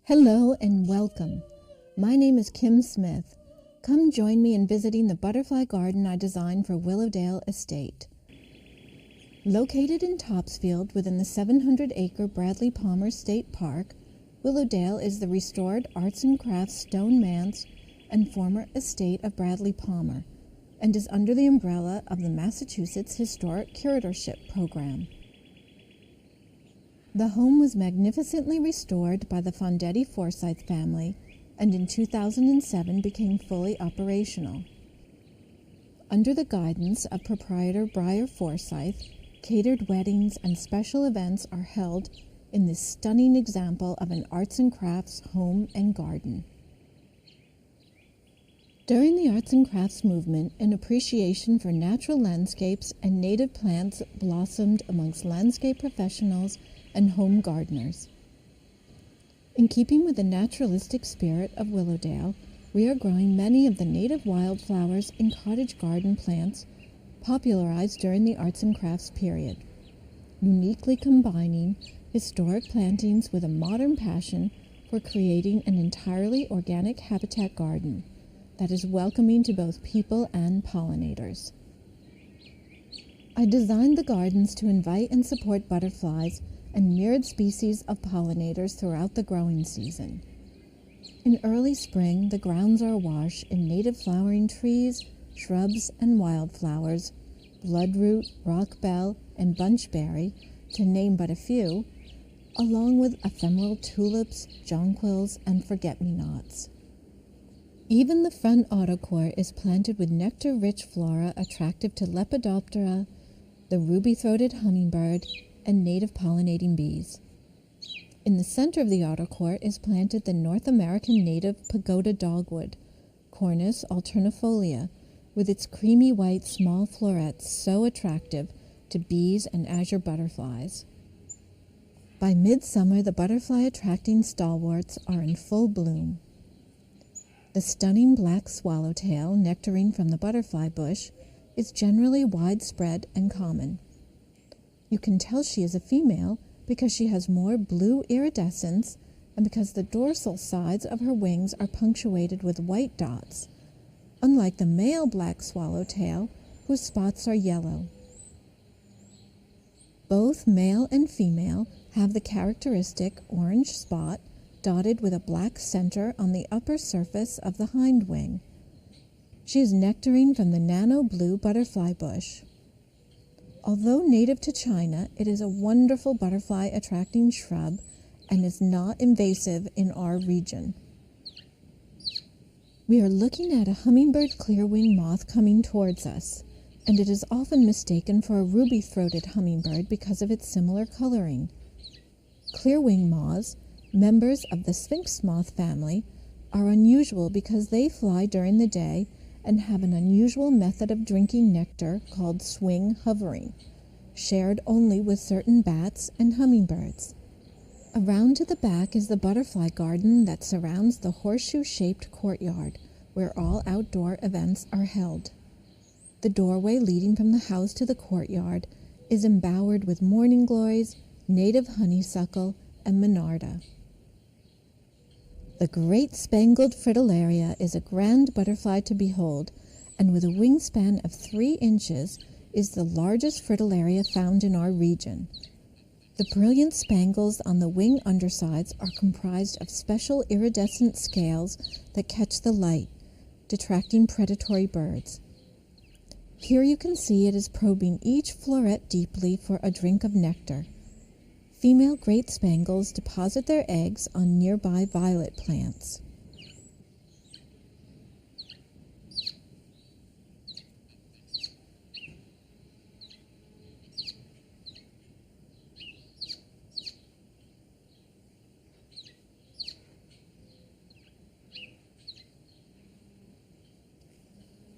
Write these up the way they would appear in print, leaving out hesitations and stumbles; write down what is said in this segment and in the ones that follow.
Hello and welcome. My name is Kim Smith. Come join me in visiting the butterfly garden I designed for Willowdale Estate. Located in Topsfield within the 700-acre Bradley Palmer State Park, Willowdale is the restored arts and crafts stone manse and former estate of Bradley Palmer and is under the umbrella of the Massachusetts Historic Curatorship Program. The home was magnificently restored by the Fondetti Forsyth family and in 2007 became fully operational. Under the guidance of proprietor Briar Forsyth, catered weddings and special events are held in this stunning example of an arts and crafts home and garden. During the arts and crafts movement, an appreciation for natural landscapes and native plants blossomed amongst landscape professionals and home gardeners. In keeping with the naturalistic spirit of Willowdale, we are growing many of the native wildflowers and cottage garden plants popularized during the arts and crafts period, uniquely combining historic plantings with a modern passion for creating an entirely organic habitat garden that is welcoming to both people and pollinators. I designed the gardens to invite and support butterflies and myriad species of pollinators throughout the growing season. In early spring, the grounds are awash in native flowering trees, shrubs, and wildflowers, bloodroot, rockbell, and bunchberry, to name but a few, along with ephemeral tulips, jonquils, and forget-me-nots. Even the front autocourt is planted with nectar-rich flora attractive to Lepidoptera, the ruby-throated hummingbird, and native pollinating bees. In the center of the autocourt is planted the North American native pagoda dogwood, Cornus alternifolia, with its creamy white small florets so attractive to bees and azure butterflies. By midsummer, the butterfly-attracting stalwarts are in full bloom. The stunning black swallowtail, nectarine from the butterfly bush, is generally widespread and common. You can tell she is a female because she has more blue iridescence and because the dorsal sides of her wings are punctuated with white dots, unlike the male black swallowtail, whose spots are yellow. Both male and female have the characteristic orange spot dotted with a black center on the upper surface of the hind wing. She is nectarine from the nano blue butterfly bush. Although native to China, it is a wonderful butterfly-attracting shrub and is not invasive in our region. We are looking at a hummingbird clearwing moth coming towards us, and it is often mistaken for a ruby-throated hummingbird because of its similar coloring. Clearwing moths, members of the sphinx moth family, are unusual because they fly during the day and have an unusual method of drinking nectar called swing hovering, shared only with certain bats and hummingbirds. Around to the back is the butterfly garden that surrounds the horseshoe-shaped courtyard where all outdoor events are held. The doorway leading from the house to the courtyard is embowered with morning glories, native honeysuckle, and monarda. The great spangled fritillaria is a grand butterfly to behold, and with a wingspan of 3 inches is the largest fritillaria found in our region. The brilliant spangles on the wing undersides are comprised of special iridescent scales that catch the light, detracting predatory birds. Here you can see it is probing each floret deeply for a drink of nectar. Female great spangles deposit their eggs on nearby violet plants.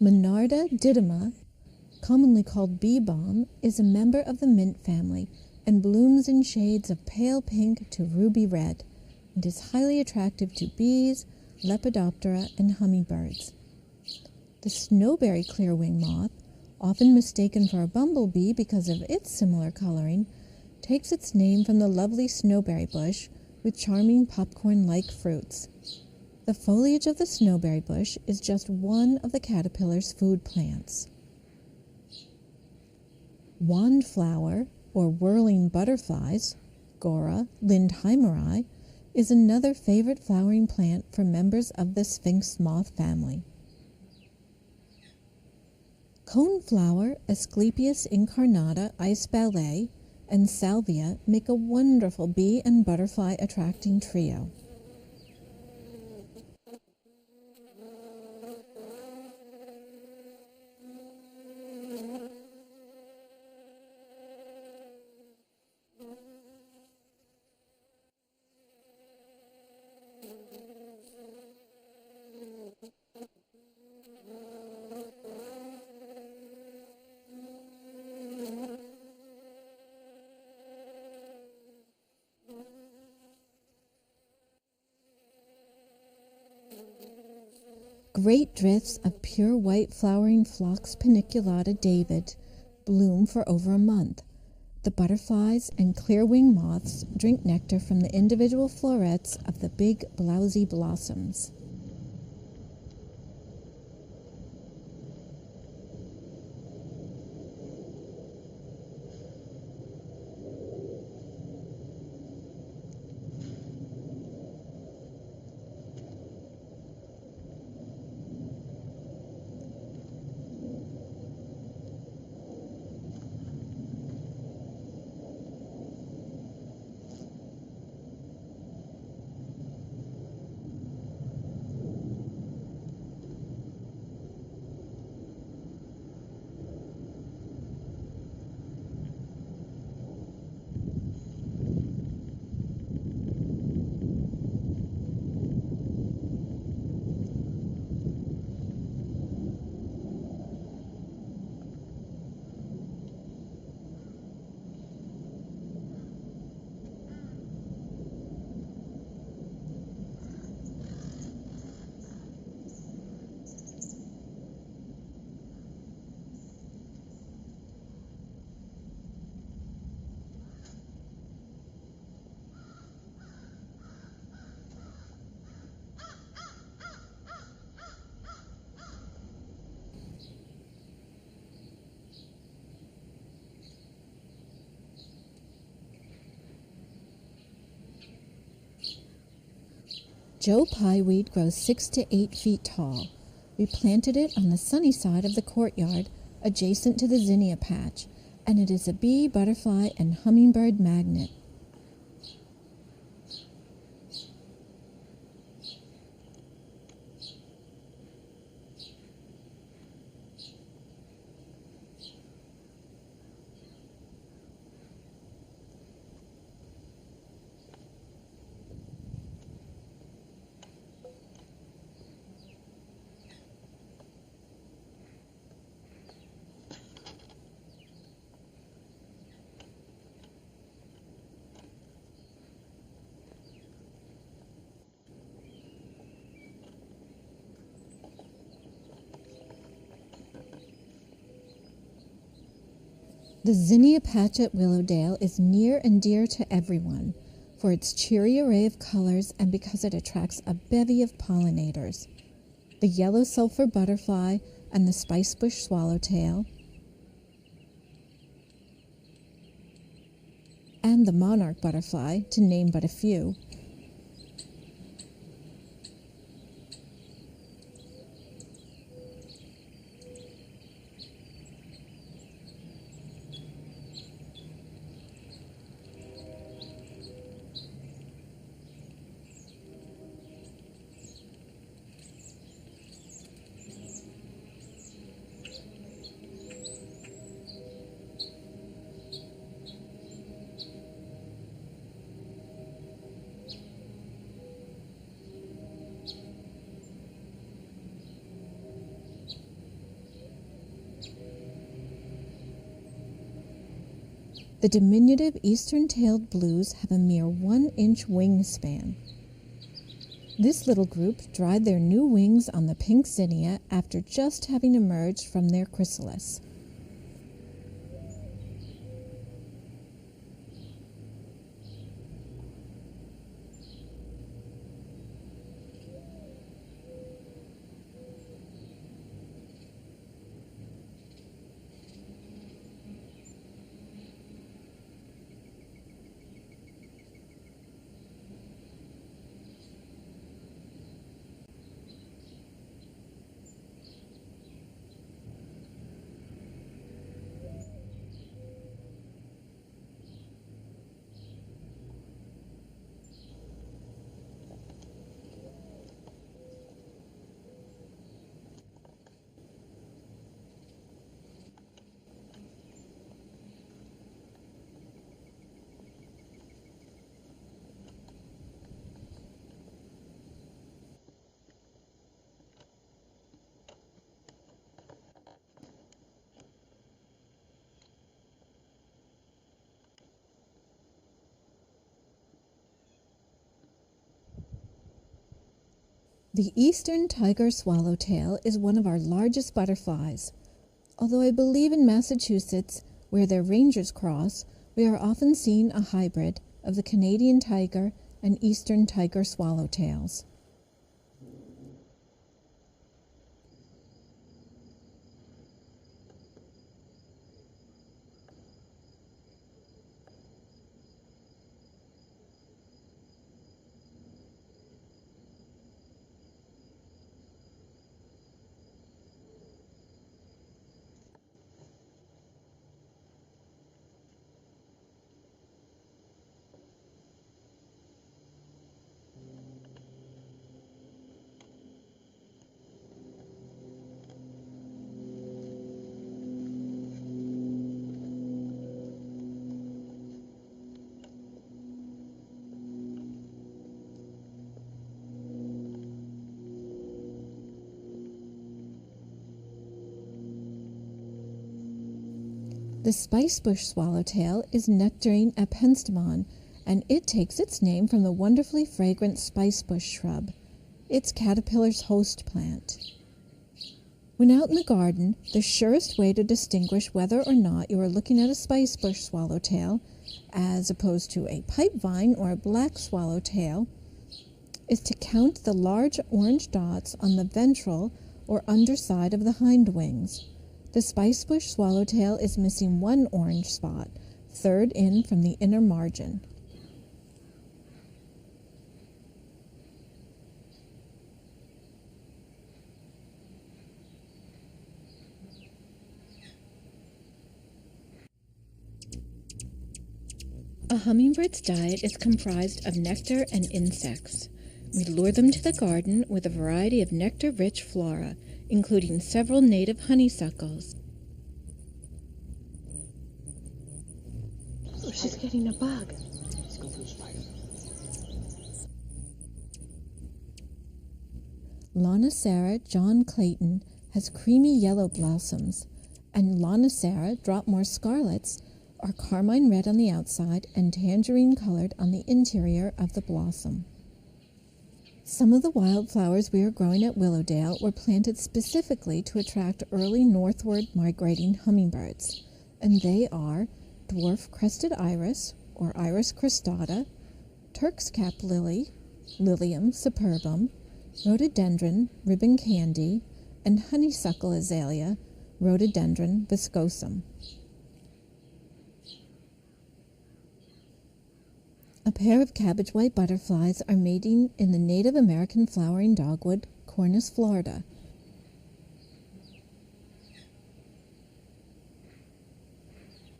Monarda didyma, commonly called bee balm, is a member of the mint family and blooms in shades of pale pink to ruby red, and is highly attractive to bees, Lepidoptera, and hummingbirds. The snowberry clearwing moth, often mistaken for a bumblebee because of its similar coloring, takes its name from the lovely snowberry bush, with charming popcorn-like fruits. The foliage of the snowberry bush is just one of the caterpillar's food plants. Wandflower, or whirling butterflies, Gora lindheimeri, is another favorite flowering plant for members of the sphinx moth family. Coneflower, Asclepias incarnata, ice ballet, and salvia make a wonderful bee and butterfly attracting trio. Great drifts of pure white flowering Phlox paniculata David bloom for over a month. The butterflies and clear-winged moths drink nectar from the individual florets of the big blousy blossoms. Joe pieweed grows 6 to 8 feet tall. We planted it on the sunny side of the courtyard, adjacent to the zinnia patch, and it is a bee, butterfly, and hummingbird magnet. The zinnia patch at Willowdale is near and dear to everyone for its cheery array of colors and because it attracts a bevy of pollinators. The yellow sulfur butterfly and the spicebush swallowtail, and the monarch butterfly, to name but a few. The diminutive eastern-tailed blues have a mere 1-inch wingspan. This little group dried their new wings on the pink zinnia after just having emerged from their chrysalis. The eastern tiger swallowtail is one of our largest butterflies. Although I believe in Massachusetts, where their ranges cross, we are often seeing a hybrid of the Canadian tiger and eastern tiger swallowtails. The spicebush swallowtail is nectaring at Penstemon, and it takes its name from the wonderfully fragrant spicebush shrub. It's caterpillar's host plant. When out in the garden, the surest way to distinguish whether or not you are looking at a spicebush swallowtail, as opposed to a pipevine or a black swallowtail, is to count the large orange dots on the ventral or underside of the hind wings. The spicebush swallowtail is missing one orange spot, third in from the inner margin. A hummingbird's diet is comprised of nectar and insects. We lure them to the garden with a variety of nectar-rich flora, including several native honeysuckles. Oh, she's getting a bug. Lonicera John Clayton has creamy yellow blossoms, and Lonicera Dropmore scarlets are carmine red on the outside and tangerine colored on the interior of the blossom. Some of the wildflowers we are growing at Willowdale were planted specifically to attract early northward migrating hummingbirds, and they are dwarf crested iris, or Iris cristata, Turk's cap lily, Lilium superbum, rhododendron ribbon candy, and honeysuckle azalea, Rhododendron viscosum. A pair of cabbage white butterflies are mating in the Native American flowering dogwood, Cornus florida.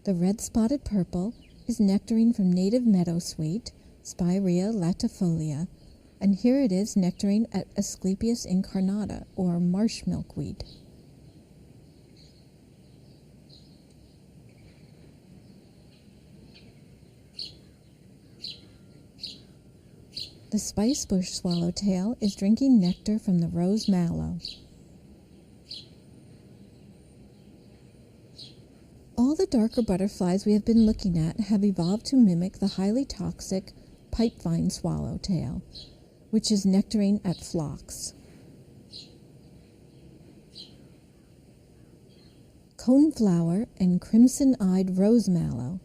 The red-spotted purple is nectaring from native meadowsweet, Spirea latifolia, and here it is nectaring at Asclepias incarnata, or marsh milkweed. The spicebush swallowtail is drinking nectar from the rose mallow. All the darker butterflies we have been looking at have evolved to mimic the highly toxic pipevine swallowtail, which is nectaring at phlox. Coneflower and crimson-eyed rose mallow.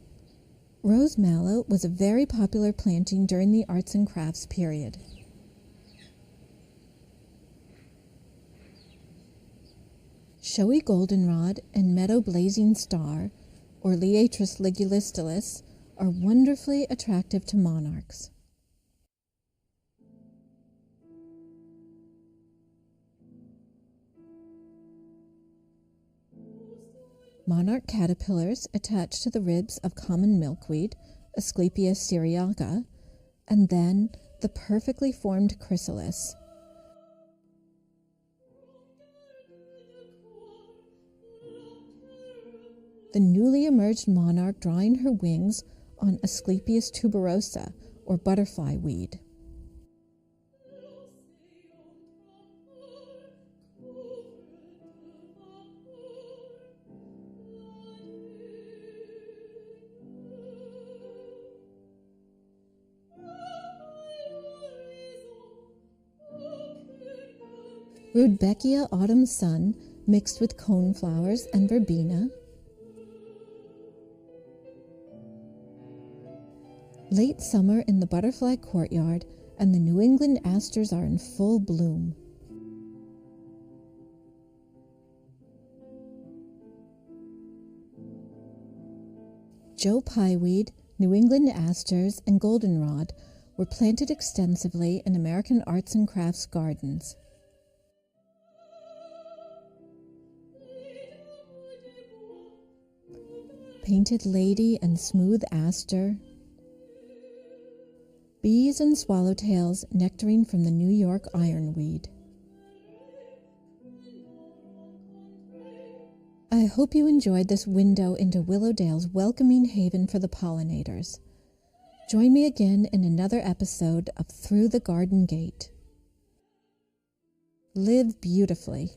Rose mallow was a very popular planting during the arts and crafts period. Showy goldenrod and meadow blazing star, or Liatris ligulistulus, are wonderfully attractive to monarchs. Monarch caterpillars attach to the ribs of common milkweed, Asclepias syriaca, and then the perfectly formed chrysalis. The newly emerged monarch drawing her wings on Asclepias tuberosa, or butterfly weed. Rudbeckia autumn sun mixed with coneflowers and verbena, late summer in the butterfly courtyard, and the New England asters are in full bloom. Joe pieweed, New England asters, and goldenrod were planted extensively in American arts and crafts gardens. Painted lady and smooth aster, bees and swallowtails nectaring from the New York ironweed. I hope you enjoyed this window into Willowdale's welcoming haven for the pollinators. Join me again in another episode of Through the Garden Gate. Live beautifully.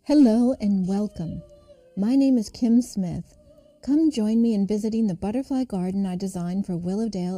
Hello and welcome. My name is Kim Smith. Come join me in visiting the butterfly garden I designed for Willowdale